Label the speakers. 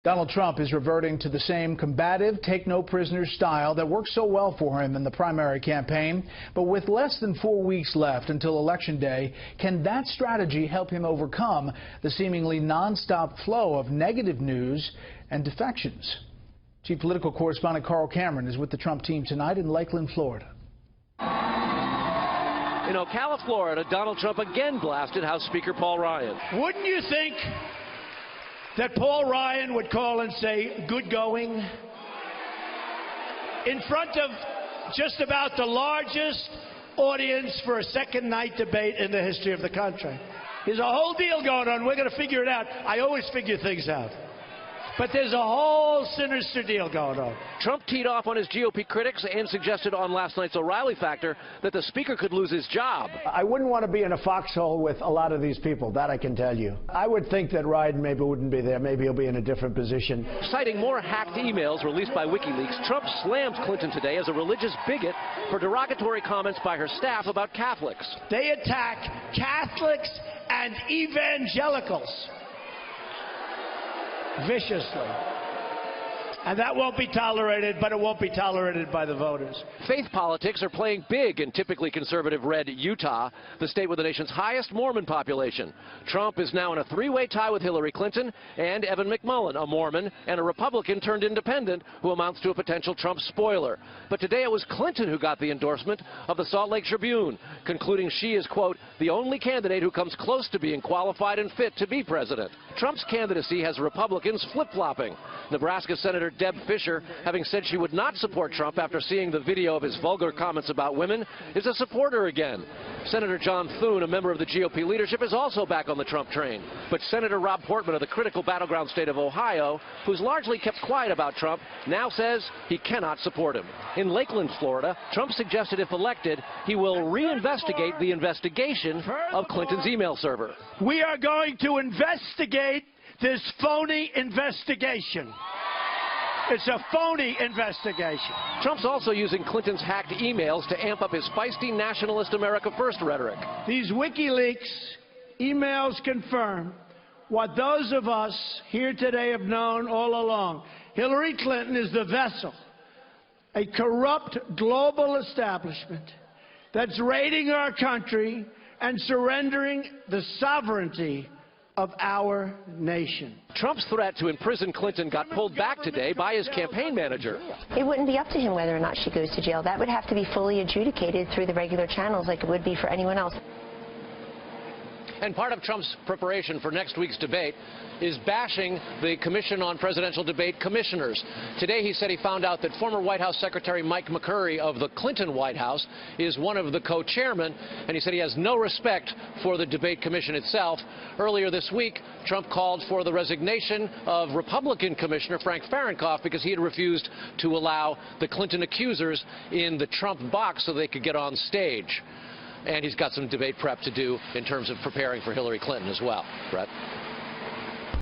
Speaker 1: Donald Trump is reverting to the same combative, take-no-prisoners style that worked so well for him in the primary campaign. But with less than 4 weeks left until Election Day, can that strategy help him overcome the seemingly nonstop flow of negative news and defections? Chief Political Correspondent Carl Cameron is with the Trump team tonight in Lakeland, Florida.
Speaker 2: In Ocala, Florida, Donald Trump again blasted House Speaker Paul Ryan.
Speaker 3: Wouldn't you think that Paul Ryan would call and say, "Good going," in front of just about the largest audience for a second night debate in the history of the country? There's a whole deal going on. We're going to figure it out. I always figure things out. But there's a whole sinister deal going on.
Speaker 2: Trump teed off on his GOP critics and suggested on last night's O'Reilly Factor that the speaker could lose his job.
Speaker 4: I wouldn't want to be in a foxhole with a lot of these people, that I can tell you. I would think that Ryan maybe wouldn't be there. Maybe he'll be in a different position.
Speaker 2: Citing more hacked emails released by WikiLeaks, Trump slammed Clinton today as a religious bigot for derogatory comments by her staff about Catholics.
Speaker 3: They attack Catholics and evangelicals viciously. And that won't be tolerated, but it won't be tolerated by the voters.
Speaker 2: Faith politics are playing big in typically conservative red Utah, the state with the nation's highest Mormon population. Trump is now in a three-way tie with Hillary Clinton and Evan McMullin, a Mormon and a Republican turned independent who amounts to a potential Trump spoiler. But today it was Clinton who got the endorsement of the Salt Lake Tribune, concluding she is, quote, the only candidate who comes close to being qualified and fit to be president. Trump's candidacy has Republicans flip-flopping. Nebraska Senator Deb Fischer, having said she would not support Trump after seeing the video of his vulgar comments about women, is a supporter again. Senator John Thune, a member of the GOP leadership, is also back on the Trump train. But Senator Rob Portman of the critical battleground state of Ohio, who's largely kept quiet about Trump, now says he cannot support him. In Lakeland, Florida, Trump suggested if elected, he will reinvestigate the investigation of Clinton's email server.
Speaker 3: We are going to investigate this phony investigation. It's a phony investigation.
Speaker 2: Trump's also using Clinton's hacked emails to amp up his feisty nationalist America First rhetoric.
Speaker 3: These WikiLeaks emails confirm what those of us here today have known all along. Hillary Clinton is the vessel, a corrupt global establishment that's raiding our country and surrendering the sovereignty of our nation.
Speaker 2: Trump's threat to imprison Clinton got pulled back today by his campaign manager.
Speaker 5: It wouldn't be up to him whether or not she goes to jail. That would have to be fully adjudicated through the regular channels like it would be for anyone else.
Speaker 2: And part of Trump's preparation for next week's debate is bashing the Commission on Presidential Debate commissioners. Today he said he found out that former White House Secretary Mike McCurry of the Clinton White House is one of the co-chairmen, and he said he has no respect for the debate commission itself. Earlier this week, Trump called for the resignation of Republican Commissioner Frank Fahrenkopf because he had refused to allow the Clinton accusers in the Trump box so they could get on stage. And he's got some debate prep to do in terms of preparing for Hillary Clinton as well. Brett?